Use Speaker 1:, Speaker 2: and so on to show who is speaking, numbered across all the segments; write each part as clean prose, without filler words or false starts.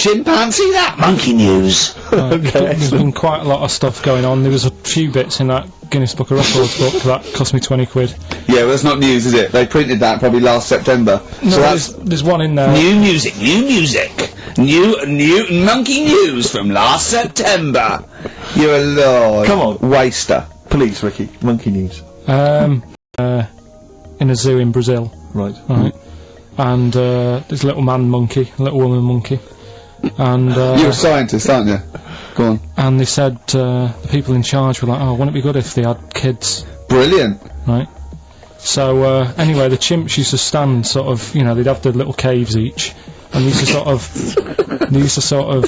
Speaker 1: chimpanzee that monkey news.
Speaker 2: There's been quite a lot of stuff going on. There was a few bits in that Guinness Book of Records book that cost me 20 quid.
Speaker 1: Yeah, well, that's not news, is it? They printed that probably last September.
Speaker 2: No,
Speaker 1: so that's
Speaker 2: there's one in there.
Speaker 1: new music, new monkey news from last September. You're a lord.
Speaker 3: Come on.
Speaker 1: Waster.
Speaker 3: Please, Ricky, monkey news.
Speaker 2: In a zoo in Brazil.
Speaker 3: Right.
Speaker 2: And there's a little man monkey, a little woman monkey. And
Speaker 1: You're a scientist, aren't you? Go on.
Speaker 2: And they said the people in charge were like, oh, wouldn't it be good if they had kids?
Speaker 1: Brilliant.
Speaker 2: Right. So anyway, the chimps used to stand sort of, you know, they'd have their little caves each, and they used to sort of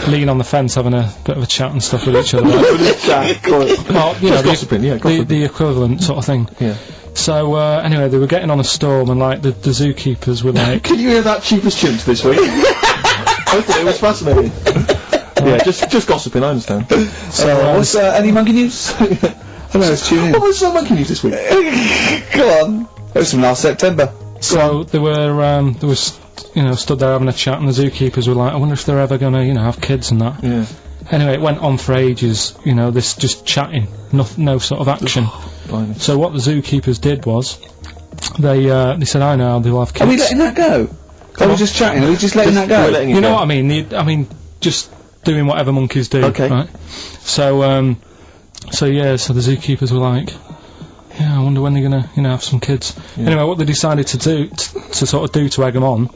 Speaker 2: lean on the fence having a bit of a chat and stuff with each other. Well, you know,
Speaker 3: gossiping,
Speaker 2: the equivalent sort of thing.
Speaker 3: Yeah.
Speaker 2: So anyway, they were getting on a storm, and like the zookeepers were like,
Speaker 3: Can you hear that cheapest chimps this week? I thought it was fascinating. Yeah, just gossiping, I understand.
Speaker 1: So, what's any monkey news? I know, let's tune in.
Speaker 3: What was monkey news this week?
Speaker 1: Go on. It was from last September.
Speaker 2: So they was, you know, stood there having a chat, and the zookeepers were like, I wonder if they're ever gonna, you know, have kids and that.
Speaker 3: Yeah.
Speaker 2: Anyway, it went on for ages, you know, this just chatting, no sort of action. So what the zookeepers did was, they said, I know, they'll have kids.
Speaker 1: Are we letting that go? Are we just chatting? Are we just letting that go?
Speaker 2: You know what I mean? I mean, just doing whatever monkeys do.
Speaker 3: Okay.
Speaker 2: Right? So the zookeepers were like, yeah, I wonder when they're gonna, you know, have some kids.
Speaker 3: Yeah.
Speaker 2: Anyway, what they decided to do, to sort of do to egg them on,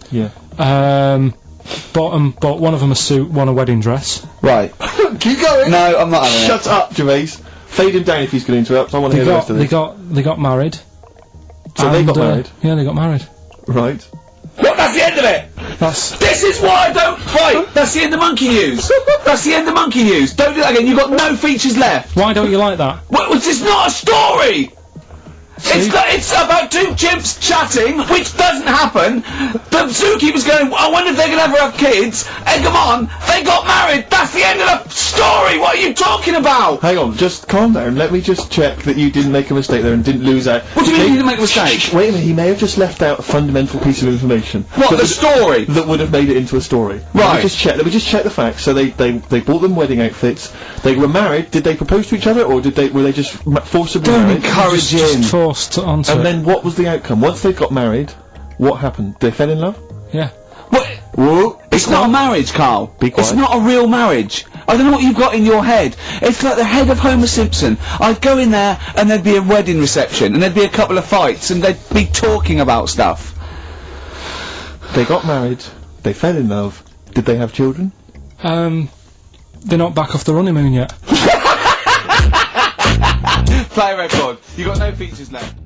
Speaker 2: bought one of them a suit, one a wedding dress.
Speaker 1: Right.
Speaker 3: Keep going!
Speaker 1: No, I'm not having it.
Speaker 3: Shut up, Gervais. Fade him down if he's going to interrupt. I want to hear the rest of this.
Speaker 2: They got married.
Speaker 3: So they got married?
Speaker 2: Yeah, they got married.
Speaker 3: Right.
Speaker 1: What? That's the end of it! This is why I don't... Right, that's the end of monkey news. That's the end of monkey news. Don't do that again, you've got no features left.
Speaker 2: Why don't you like that?
Speaker 1: Well, it's not a story! It's about two chimps chatting, which doesn't happen. The zookeeper's going, I wonder if they're going to ever have kids. Egg them on. They got married. That's the end of the story. What are you talking about?
Speaker 3: Hang on, just calm down. Let me just check that you didn't make a mistake there and didn't lose out.
Speaker 1: What do you mean you didn't make a mistake?
Speaker 3: Wait a minute, he may have just left out a fundamental piece of information.
Speaker 1: What, the story?
Speaker 3: That would have made it into a story.
Speaker 1: Right.
Speaker 3: Let me just check the facts. So they bought them wedding outfits. They were married. Did they propose to each other, or were they just forcibly married?
Speaker 1: Don't encourage him.
Speaker 2: Just forced onto it.
Speaker 3: And then what was the outcome? Once they got married, what happened? They fell in love?
Speaker 2: Yeah.
Speaker 1: What? Whoa. It's not a marriage, Carl.
Speaker 3: Be quiet.
Speaker 1: It's not a real marriage. I don't know what you've got in your head. It's like the head of Homer Simpson. I'd go in there and there'd be a wedding reception and there'd be a couple of fights and they'd be talking about stuff.
Speaker 3: They got married. They fell in love. Did they have children?
Speaker 2: They're not back off the honeymoon yet.
Speaker 1: Play a record. You got no features left.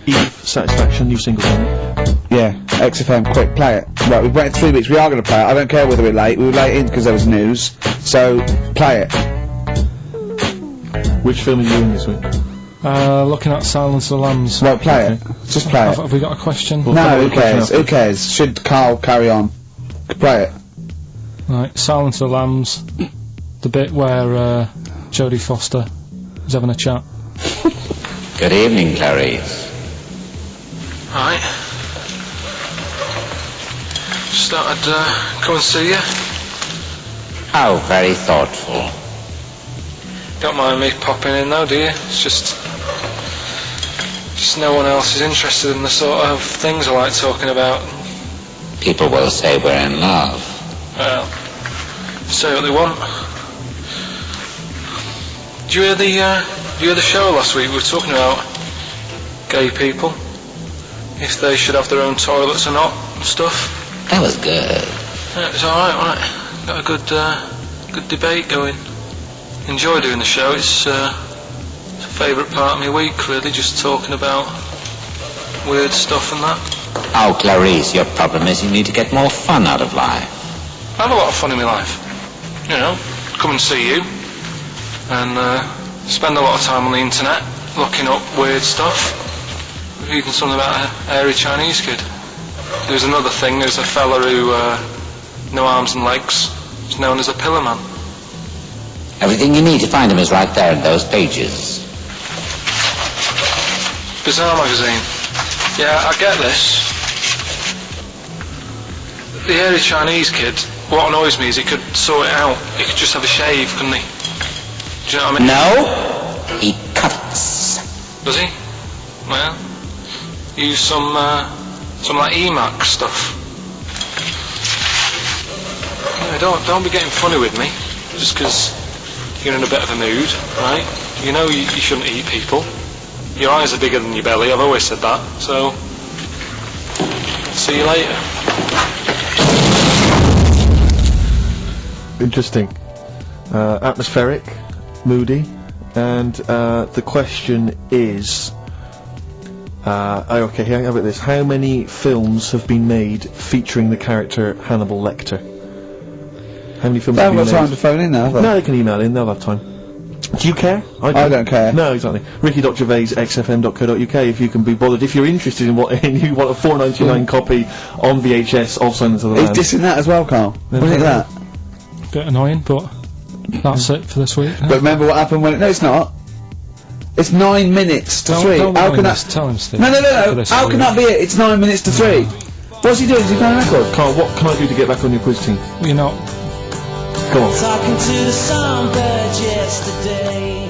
Speaker 3: Eve, Satisfaction, new single.
Speaker 1: Yeah, XFM, quick, play it. Right, we've waited 3 weeks, we are going to play it. I don't care whether we're late. We were late in because there was news. So, play it.
Speaker 3: Which film are you in this week?
Speaker 2: Looking at Silence of the Lambs.
Speaker 1: Right, play it. Just play it.
Speaker 2: Have we got a question?
Speaker 3: Well,
Speaker 1: No, who cares? Who cares? Should Carl carry on? Play it.
Speaker 2: Right, Silence of the Lambs. The bit where Jodie Foster is having a chat.
Speaker 4: Good evening, Clarice.
Speaker 2: Hi. Just thought I'd come and see you.
Speaker 4: How very thoughtful.
Speaker 2: Don't mind me popping in though, do you? It's just no one else is interested in the sort of things I like talking about.
Speaker 4: People will say we're in love.
Speaker 2: Well, say what they want. Did you hear the show last week? We were talking about gay people, if they should have their own toilets or not, and stuff.
Speaker 4: That was good.
Speaker 2: Yeah, it was alright, wasn't it? Got a good debate going. Enjoy doing the show. It's a favourite part of my week, really, just talking about weird stuff and that.
Speaker 4: Oh, Clarice, your problem is you need to get more fun out of life.
Speaker 2: I have a lot of fun in my life. You know, come and see you, and spend a lot of time on the internet, looking up weird stuff. Reading something about a hairy Chinese kid. There's another thing, there's a fella who, no arms and legs, is known as a pillar man.
Speaker 4: Everything you need to find him is right there in those pages.
Speaker 2: Bizarre magazine. Yeah, I get this. the hairy Chinese kid, what annoys me is he could sort it out. He could just have a shave, couldn't he? Do you know what I mean?
Speaker 4: No, he cuts.
Speaker 2: Does he? Well, use some like Emacs stuff. Yeah, don't be getting funny with me, just 'cause you're in a bit of a mood, right? You know you shouldn't eat people. Your eyes are bigger than your belly, I've always said that, so... See you later.
Speaker 3: Interesting. Atmospheric, moody, and the question is... okay, how about this? How many films have been made featuring the character Hannibal Lecter? How many films
Speaker 5: They
Speaker 3: have
Speaker 5: haven't
Speaker 3: been
Speaker 5: got
Speaker 3: made?
Speaker 5: time to phone in now, have they?
Speaker 3: No, they can email in, they'll have time. Do you care?
Speaker 5: I don't care.
Speaker 3: No, exactly. Ricky.gervais, xfm.co.uk, if you can be bothered. If you're interested in what, and you want a $4.99 copy on VHS of Silence of the
Speaker 5: He's
Speaker 3: Lambs.
Speaker 5: dissing that as well, Carl. What do you think of that?
Speaker 6: Bit annoying, but that's it for this week.
Speaker 5: But remember what happened when no, it's not. It's 9 minutes to 3.
Speaker 6: Don't
Speaker 5: How
Speaker 6: mind
Speaker 5: can
Speaker 6: this.
Speaker 5: that...
Speaker 6: Tell him, Steve.
Speaker 5: No.
Speaker 6: For this
Speaker 5: How can
Speaker 6: week.
Speaker 5: that be it? It's 9 minutes to 3. What's he doing? Is he playing a record?
Speaker 3: Carl, what can I do to get back on your quiz team?
Speaker 6: You're not.
Speaker 3: Go on.
Speaker 7: Talking to the songbird yesterday.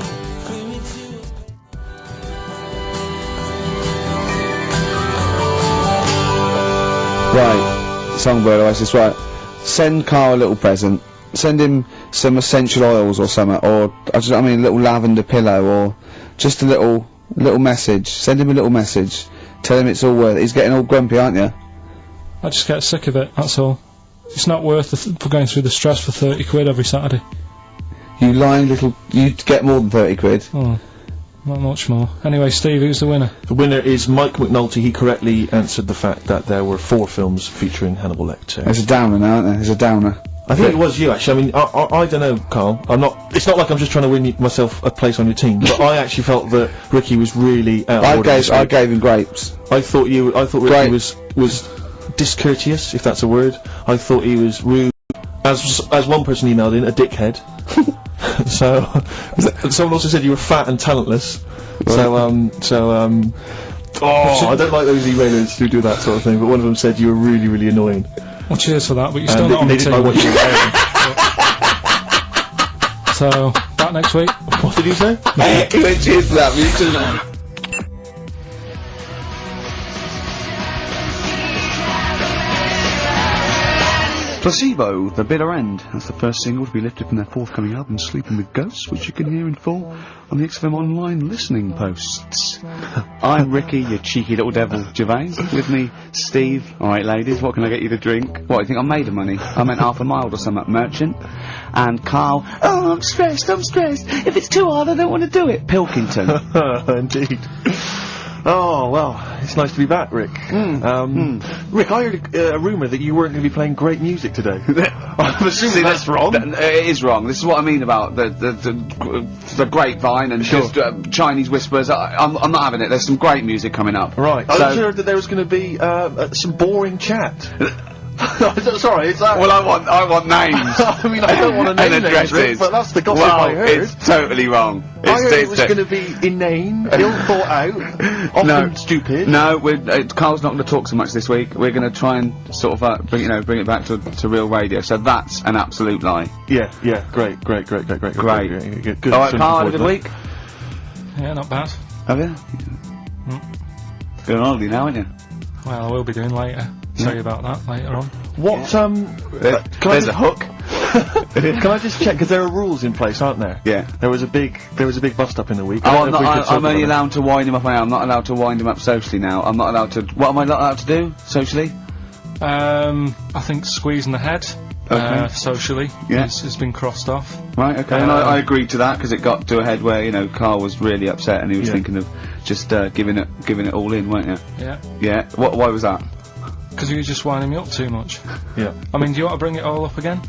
Speaker 5: Right. Songbird Oasis, right. Send Carl a little present. Send him some essential oils or something, or, I mean, a little lavender pillow, or just a little message. Send him a little message. Tell him it's all worth it. He's getting all grumpy, aren't you?
Speaker 6: I just get sick of it, that's all. It's not worth for going through the stress for 30 quid every Saturday.
Speaker 5: You lying little... You'd get more than 30 quid.
Speaker 6: Oh, not much more. Anyway, Steve, who's the winner?
Speaker 3: The winner is Mike McNulty. He correctly answered the fact that there were 4 films featuring Hannibal Lecter.
Speaker 5: There's a downer now, isn't there? There's a downer.
Speaker 3: I think it was you, actually. I mean, I don't know, Carl. It's not like I'm just trying to win myself a place on your team, but I actually felt that Ricky was really out of order this
Speaker 5: I
Speaker 3: week.
Speaker 5: gave him grapes.
Speaker 3: I thought Ricky
Speaker 5: Great.
Speaker 3: was discourteous, if that's a word. I thought he was rude. As one person emailed in, a dickhead. So, someone also said you were fat and talentless. So, I don't like those emailers who do that sort of thing, but one of them said you were really, really annoying.
Speaker 6: Well, cheers for that, but you're still
Speaker 3: And
Speaker 6: not on
Speaker 3: they
Speaker 6: the
Speaker 3: didn't know what you
Speaker 6: team.
Speaker 3: were wearing.
Speaker 6: So, back next week.
Speaker 3: What did you say?
Speaker 5: He went, cheers for that, you too.
Speaker 8: Placebo, The Bitter End. That's the first single to be lifted from their forthcoming album, Sleeping with Ghosts, which you can hear in full on the XFM Online listening posts. I'm Ricky, you cheeky little devil, Gervais. With me, Steve. Alright, ladies, what can I get you to drink? What, you think I'm made of money? I meant half a mile or something, merchant. And Carl, oh, I'm stressed. If it's too hard, I don't want to do it. Pilkington.
Speaker 3: Indeed. Oh, well, it's nice to be back, Rick. Rick, I heard a rumour that you weren't going to be playing great music today. I'm assuming that's wrong.
Speaker 8: It is wrong. This is what I mean about the grapevine and just Chinese whispers. I'm not having it. There's some great music coming up.
Speaker 3: Right.
Speaker 8: So,
Speaker 3: I heard that there was going to be some boring chat. Sorry, it's that.
Speaker 8: well, I want names.
Speaker 3: I mean, I don't want to name
Speaker 8: and
Speaker 3: names,
Speaker 8: addresses.
Speaker 3: Rick, but that's the gossip
Speaker 8: well,
Speaker 3: I heard.
Speaker 8: it's totally wrong.
Speaker 3: I heard it was
Speaker 8: it's-
Speaker 3: going to be inane, ill thought out, often stupid.
Speaker 8: No, Carl's not going to talk so much this week. We're going to try and sort of bring it back to real radio. So that's an absolute lie.
Speaker 3: Yeah, great. Good.
Speaker 8: All right, Carl, had a good week.
Speaker 6: Yeah, not bad.
Speaker 8: Have you? Going on holiday now, aren't you?
Speaker 6: Well, I will be doing later. Tell you about that later on.
Speaker 3: What,
Speaker 8: There's a hook.
Speaker 3: Can I just check, because there are rules in place, aren't there?
Speaker 8: Yeah.
Speaker 3: There was a big bust up in the week.
Speaker 8: Oh,
Speaker 3: only
Speaker 8: I'm only allowed to wind him up. I'm not allowed to wind him up socially now. I'm not allowed to. What am I not allowed to do socially?
Speaker 6: I think squeezing the head,
Speaker 8: Okay.
Speaker 6: socially,
Speaker 8: Yeah.
Speaker 6: has been crossed off.
Speaker 8: Right. Okay. And I agreed to that because it got to a head where Carl was really upset and he was
Speaker 3: Yeah.
Speaker 8: thinking of just giving it all in, weren't you?
Speaker 6: Yeah.
Speaker 8: Yeah. Why was that?
Speaker 6: Because you were just winding me up too much.
Speaker 3: Yeah.
Speaker 6: I mean, do you want to bring it all up again?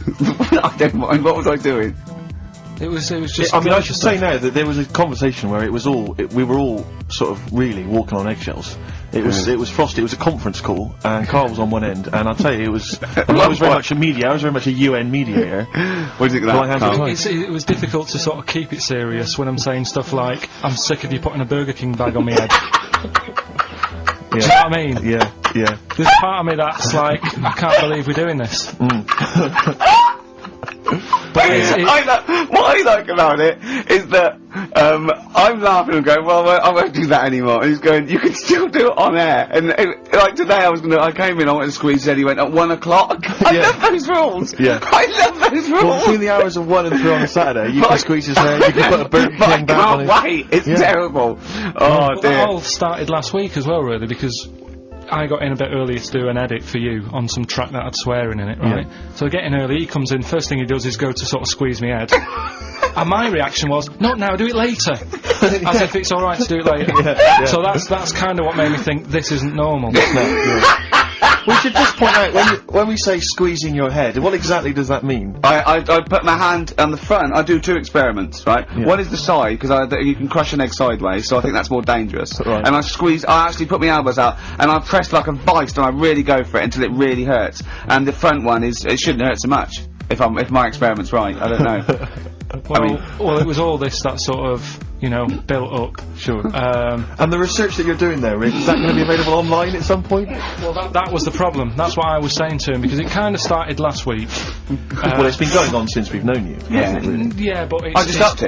Speaker 8: I don't mind. What was I doing?
Speaker 6: It was just...
Speaker 3: I mean, I should say now that there was a conversation where we were all sort of really walking on eggshells. It was frosty. It was a conference call, and Carl was on one end. And I'll tell you, I was very much a media. I was very much a UN mediator.
Speaker 8: What do you think of
Speaker 3: Well, I
Speaker 8: that,
Speaker 3: handled
Speaker 8: Carl?
Speaker 6: It was difficult to sort of keep it serious when I'm saying stuff like, I'm sick of you putting a Burger King bag on my head. Do you know what I mean?
Speaker 3: Yeah. Yeah.
Speaker 6: There's part of me that's like, I can't believe we're doing this. But
Speaker 8: what I like about it is that I'm laughing and going, well, I won't do that anymore. And he's going, you can still do it on air. And like today, I came in, I went to squeeze it, he went at 1 o'clock. I love those rules.
Speaker 3: Yeah.
Speaker 8: I love those rules.
Speaker 3: Well, between the hours of 1 and 3 on a Saturday, you can squeeze his hair, you can put a Burger
Speaker 8: But I
Speaker 3: King back on his...
Speaker 8: can't wait. It's terrible. Oh
Speaker 6: well,
Speaker 8: dear.
Speaker 6: that all started last week as well, really, because I got in a bit earlier to do an edit for you on some track that had swearing in it, right? So I get in early, he comes in, first thing he does is go to sort of squeeze me head. And my reaction was, not now, do it later. As if it's alright to do it later. So that's kind of what made me think this isn't normal.
Speaker 3: We should just point out, when we say squeezing your head, what exactly does that mean?
Speaker 8: I put my hand on the front. I do 2 experiments, right?
Speaker 3: Yeah.
Speaker 8: One is the side, because you can crush an egg sideways, so I think that's more dangerous.
Speaker 3: Right.
Speaker 8: And I actually put my elbows out, and I press like a vice, and I really go for it until it really hurts. And the front one it shouldn't hurt so much, if my experiment's right. I don't know.
Speaker 6: Well, it was all this that sort of, built up.
Speaker 3: Sure. And the research that you're doing there, Rick, is that going to be available online at some point?
Speaker 6: Well, that was the problem. That's what I was saying to him, because it kind of started last week.
Speaker 3: Well, it's been going on since we've known you. hasn't it, really?
Speaker 6: Yeah, but
Speaker 8: I just upped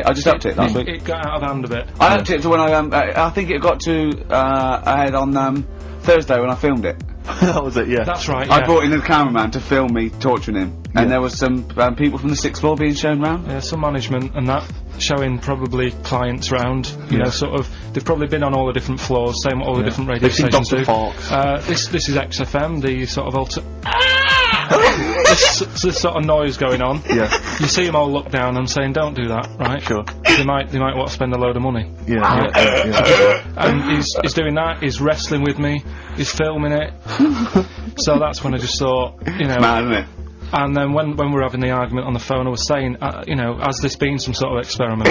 Speaker 8: it last week.
Speaker 6: It got out of hand a bit.
Speaker 8: I upped it to when I think it got to ahead on Thursday when I filmed it.
Speaker 3: That was it, yeah.
Speaker 6: That's right,
Speaker 8: I brought in a cameraman to film me torturing him, and there was some people from the 6th floor being shown round.
Speaker 6: Yeah, some management and that, showing probably clients round, you know, sort of, they've probably been on all the different floors, saying what all the different radio
Speaker 3: They've seen
Speaker 6: stations
Speaker 3: Dr.
Speaker 6: do.
Speaker 3: Fox.
Speaker 6: This is XFM, the sort of this sort of noise going on.
Speaker 3: Yeah.
Speaker 6: You see them all look down and saying, don't do that, right?
Speaker 3: Sure.
Speaker 6: They might want to spend a load of money.
Speaker 3: Yeah.
Speaker 6: And he's doing that, he's wrestling with me, he's filming it. So that's when I just thought,
Speaker 8: Mad, isn't it?
Speaker 6: and then when we were having the argument on the phone, I was saying, has this been some sort of experiment?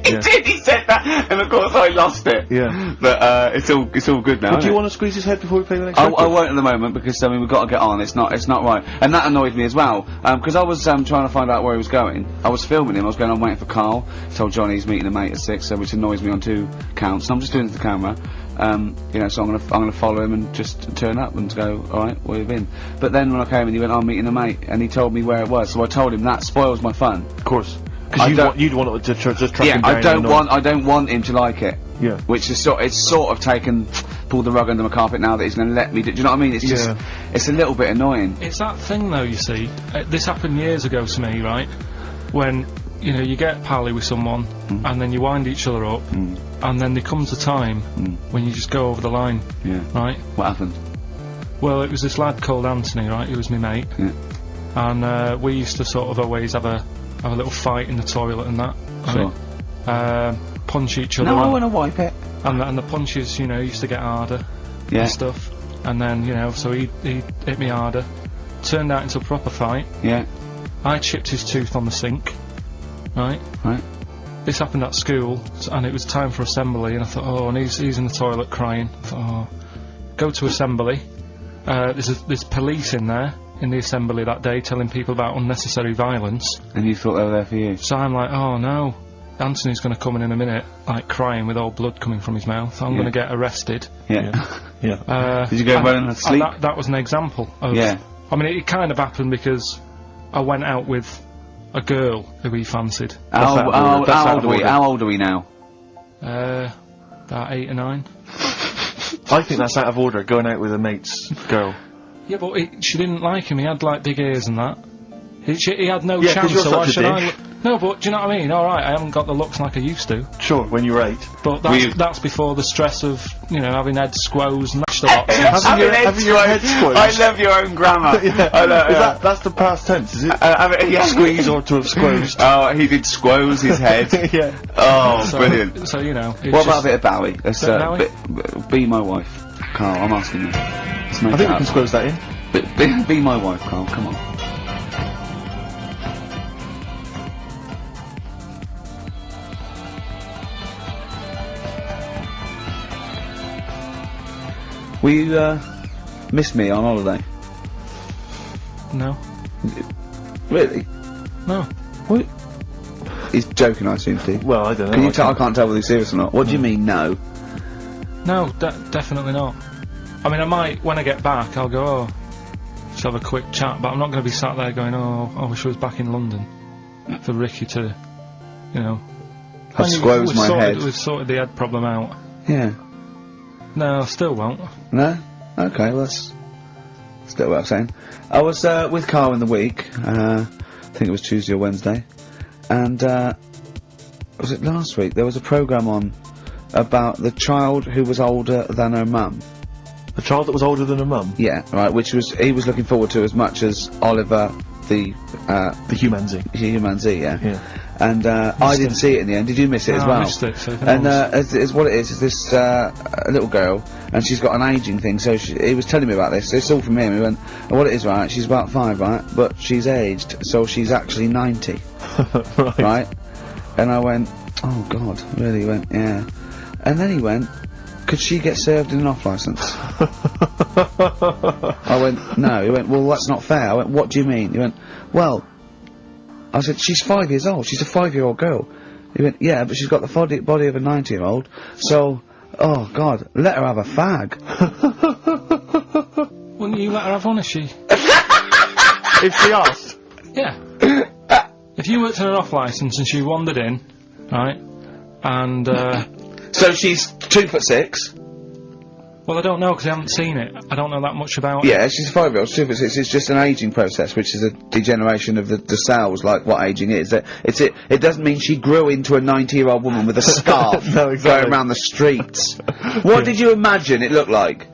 Speaker 8: He did, he said that, and of course I lost it.
Speaker 3: Yeah.
Speaker 8: But it's all good now.
Speaker 3: Do you want to squeeze his head before we play the next
Speaker 8: I
Speaker 3: record?
Speaker 8: won't at the moment, because we've got to get on. It's not right, and that annoyed me as well. Because I was trying to find out where he was going. I was filming him. I was going on waiting for Carl. Told Johnny he's meeting a mate at 6, which annoys me on 2 counts. And I'm just doing it to the camera. So I'm gonna follow him and just turn up and go, all right, where have you been? But then when I came in, he went, I'm meeting a mate, and he told me where it was. So I told him that spoils my fun.
Speaker 3: Of course. Because you'd want to just track him down.
Speaker 8: I don't want him to like it.
Speaker 3: Yeah.
Speaker 8: Which is it's sort of pulled the rug under my carpet now that he's going to let me do you know what I mean? It's just, it's a little bit annoying.
Speaker 6: It's that thing though, you see, this happened years ago to me, right? When, you get pally with someone, and then you wind each other up, and then there comes a time when you just go over the line, right?
Speaker 8: What happened?
Speaker 6: Well, it was this lad called Anthony, right? He was my mate, and we used to sort of always have a little fight in the toilet and that, right? Punch each other.
Speaker 8: No, I want to wipe it.
Speaker 6: And the punches, used to get harder and stuff. And then, so he hit me harder. Turned out into a proper fight.
Speaker 8: Yeah.
Speaker 6: I chipped his tooth on the sink. Right. This happened at school, and it was time for assembly, and I thought, and he's in the toilet crying. I thought, go to assembly. There's police in there in the assembly that day telling people about unnecessary violence.
Speaker 8: And you thought they were there for you?
Speaker 6: So I'm like, oh no, Anthony's going to come in a minute, like crying with all blood coming from his mouth. I'm going to get arrested.
Speaker 8: Yeah.
Speaker 6: Did
Speaker 8: you go home and sleep?
Speaker 6: That was an example of...
Speaker 8: Yeah.
Speaker 6: I mean, it kind of happened because I went out with a girl who he fancied.
Speaker 8: How old are we now?
Speaker 6: About 8 or 9.
Speaker 3: I think that's out of order, going out with a mate's girl.
Speaker 6: Yeah, but she didn't like him. He had like big ears and that. He had no
Speaker 3: 'cause
Speaker 6: chance.
Speaker 3: you're
Speaker 6: So why
Speaker 3: such a
Speaker 6: should I?
Speaker 3: dick.
Speaker 6: No, but do you know what I mean? All right, I haven't got the looks like I used to.
Speaker 3: Sure, when you were 8.
Speaker 6: But that's before the stress of having head squoze and that lot.
Speaker 3: Having your head squeezed.
Speaker 8: I love your own grammar. I know,
Speaker 3: That's the past tense, is it?
Speaker 8: Squeeze
Speaker 3: or to have squozed.
Speaker 8: Oh, he did squoze his head.
Speaker 3: Yeah.
Speaker 8: Oh, brilliant.
Speaker 6: So
Speaker 8: What about a bit of Bowie? Let's be my wife, Carl. I'm asking you. Let's make
Speaker 3: I think
Speaker 8: it
Speaker 3: we can squoze that in.
Speaker 8: Be my wife, Carl. Come on. Will you miss me on holiday?
Speaker 6: No.
Speaker 8: Really?
Speaker 6: No.
Speaker 8: What? He's joking, I assume, Steve.
Speaker 3: Well, I don't know.
Speaker 8: Can you tell? I can't tell whether he's serious or not. What do you mean, no?
Speaker 6: No, definitely not. I mean, I might, when I get back, I'll go, oh, just have a quick chat, but I'm not going to be sat there going, oh, I wish I was back in London for Ricky to, you know.
Speaker 5: I've squozed my head.
Speaker 6: We've sorted the head problem out.
Speaker 5: Yeah.
Speaker 6: No, I still won't.
Speaker 5: No? Okay, well, that's still what I'm saying. I was with Carl in the week, I think it was Tuesday or Wednesday, and was it last week? There was a programme on about the child who was older than her mum.
Speaker 3: A child that was older than her mum?
Speaker 5: Yeah, right, which he was looking forward to as much as Oliver, the
Speaker 3: Humanzee.
Speaker 5: Humanzee, yeah.
Speaker 3: Yeah.
Speaker 5: And I didn't see it in the end. Did you miss it as
Speaker 6: No,
Speaker 5: well?
Speaker 6: I missed it, so
Speaker 5: And it's what it is this little girl, and she's got an ageing thing. So he was telling me about this. It's all from him. He went, oh, what it is, right? She's about 5, right? But she's aged, so she's actually 90, right? And I went, oh God, really? He went, yeah. And then he went, could she get served in an off licence? I went, no. He went, well, that's not fair. I went, what do you mean? He went, well, I said, she's 5 years old. She's a 5-year-old girl. He went, yeah, but she's got the body of a 90-year-old. So, oh God, let her have a fag.
Speaker 6: Wouldn't you let her have one if she...
Speaker 3: If she asked?
Speaker 6: Yeah. If you worked on an off licence and she wandered in, right, and,
Speaker 5: So she's 2'6".
Speaker 6: well, I don't know, because I haven't seen it. I don't know that much about it.
Speaker 5: Yeah, she's a 5-year-old. 2'6". It's just an ageing process, which is a degeneration of the cells, like what ageing is. It doesn't mean she grew into a 90-year-old woman with a scarf
Speaker 3: No, exactly.
Speaker 5: going around the streets. What did you imagine it looked like?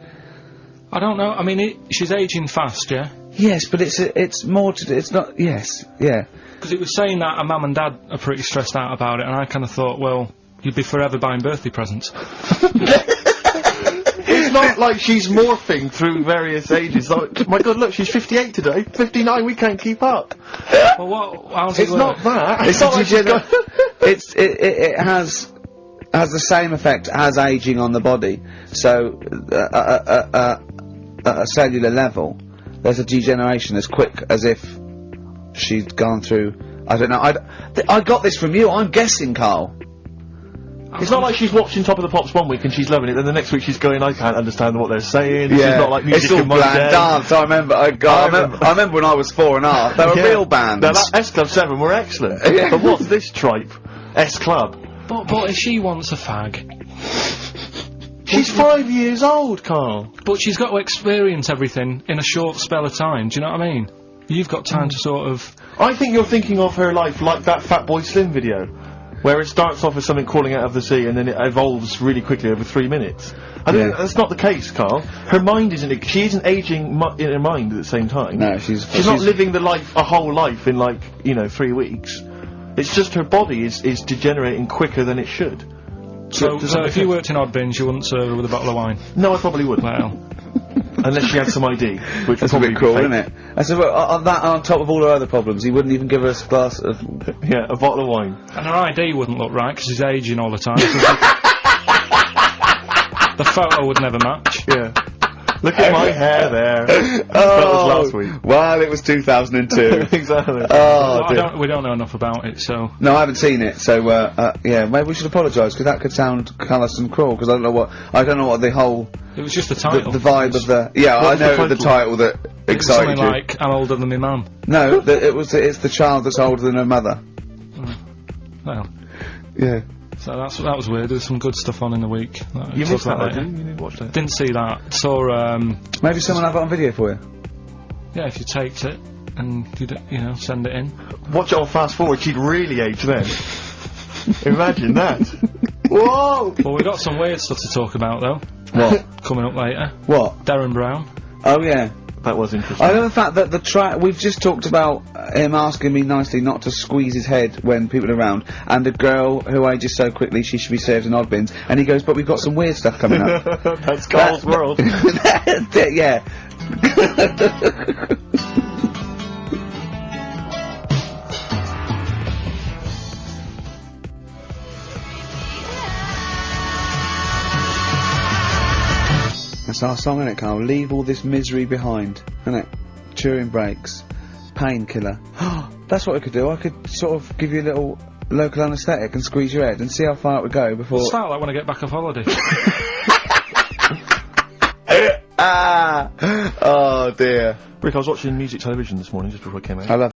Speaker 6: I don't know. I mean, she's ageing fast, yeah?
Speaker 5: Yes, but it's more to it's not. Yes, yeah.
Speaker 6: Because it was saying that her mum and dad are pretty stressed out about it, and I kind of thought, well, you'd be forever buying birthday presents.
Speaker 3: It's not like she's morphing through various ages. Like, my God, look, she's 58 today. 59, we can't keep up.
Speaker 6: Well, how's
Speaker 3: It's
Speaker 6: it
Speaker 3: not
Speaker 6: work?
Speaker 3: that.
Speaker 5: It's
Speaker 3: not like she's got...
Speaker 5: it has the same effect as aging on the body. So at a cellular level, there's a degeneration as quick as if she'd gone through. I don't know. I got this from you. I'm guessing, Carl.
Speaker 3: It's not like she's watching Top of the Pops one week and she's loving it, then the next week she's going, I can't understand what they're saying.
Speaker 5: Yeah,
Speaker 3: She's not like music
Speaker 5: it's all
Speaker 3: in my
Speaker 5: bland
Speaker 3: day.
Speaker 5: dance. I remember. I remember when I was 4.5. They were real bands.
Speaker 3: Now, that S Club 7 were excellent.
Speaker 5: Yeah.
Speaker 3: But what's this tripe? S Club.
Speaker 6: But if she wants a fag...
Speaker 3: She's 5 years old, Carl.
Speaker 6: But she's got to experience everything in a short spell of time, do you know what I mean? You've got time to sort of...
Speaker 3: I think you're thinking of her life like that Fatboy Slim video, where it starts off as something crawling out of the sea and then it evolves really quickly over 3 minutes. I think that's not the case, Carl. Her mind isn't... She isn't aging in her mind at the same time.
Speaker 5: No, she's
Speaker 3: not living a whole life in, like, 3 weeks. It's just her body is degenerating quicker than it should.
Speaker 6: So if you worked in Odd Bins, you wouldn't serve her with a bottle of wine?
Speaker 3: No, I probably wouldn't.
Speaker 6: Well...
Speaker 3: Unless she had some ID, which
Speaker 5: That's
Speaker 3: would
Speaker 5: a
Speaker 3: probably
Speaker 5: bit cruel,
Speaker 3: be
Speaker 5: isn't it? I said, well, on top of all her other problems, he wouldn't even give her a glass of...
Speaker 3: Yeah, a bottle of wine.
Speaker 6: And her ID wouldn't look right, because she's ageing all the time. The photo would never match.
Speaker 3: Yeah. Look at my hair there. That was last week.
Speaker 5: Well, it was 2002.
Speaker 3: Exactly.
Speaker 5: Oh, dear.
Speaker 6: We don't know enough about it, so...
Speaker 5: No, I haven't seen it, so, yeah, maybe we should apologise, because that could sound callous and cruel, because I don't know what the whole...
Speaker 6: It was just the title.
Speaker 5: The vibe of the... Yeah, I know the title that excited
Speaker 6: something
Speaker 5: you.
Speaker 6: like, I'm older than my mum.
Speaker 5: No, it's the child that's older than her mother.
Speaker 6: Well...
Speaker 5: Yeah.
Speaker 6: So that was weird. There's some good stuff on in the week.
Speaker 3: You missed that, didn't you? You didn't watch that?
Speaker 6: Didn't see that. Saw,
Speaker 5: Maybe someone have it on video for you.
Speaker 6: yeah, if you taped it and you send it in.
Speaker 3: Watch it on fast forward, she'd really age then. Imagine that.
Speaker 5: Whoa!
Speaker 6: Well, we got some weird stuff to talk about though.
Speaker 5: What?
Speaker 6: Coming up later.
Speaker 5: What?
Speaker 6: Darren Brown.
Speaker 5: Oh, yeah.
Speaker 3: That was interesting.
Speaker 5: I know the fact that the track we've just talked about him asking me nicely not to squeeze his head when people are around, and a girl who ages so quickly she should be served in odd bins, and he goes, but we've got some weird stuff coming up.
Speaker 3: That's Carl's world.
Speaker 5: Yeah. That's our song, innit, Carl? Leave all this misery behind, innit? Turing breaks. Painkiller. That's what I could do. I could sort of give you a little local anaesthetic and squeeze your head and see how far it would go before...
Speaker 6: It's like when I get back off holiday.
Speaker 5: Oh dear.
Speaker 3: Rick, I was watching music television this morning just before I came out.
Speaker 5: I love